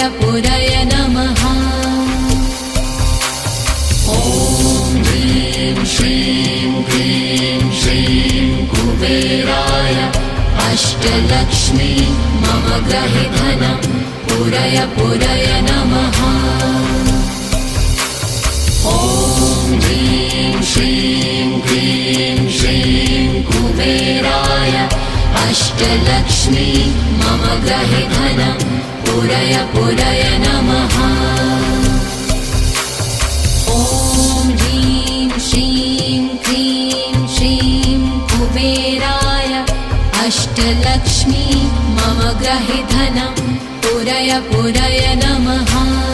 पुरय नमः। ॐ ह्रीं श्रीं क्लीं श्रीं कुबेराय अष्टलक्ष्मी मम गृहे धनं पुरय नमः। ॐ ह्रीं श्रीं क्लीं श्रीं कुबेराय अष्टलक्ष्मी मम गृहे धनं पुरय नमः। ॐ ह्रीं श्रीं क्लीं श्रीं कुबेराय अष्टलक्ष्मी मम गृहे धनं पुरय नमः।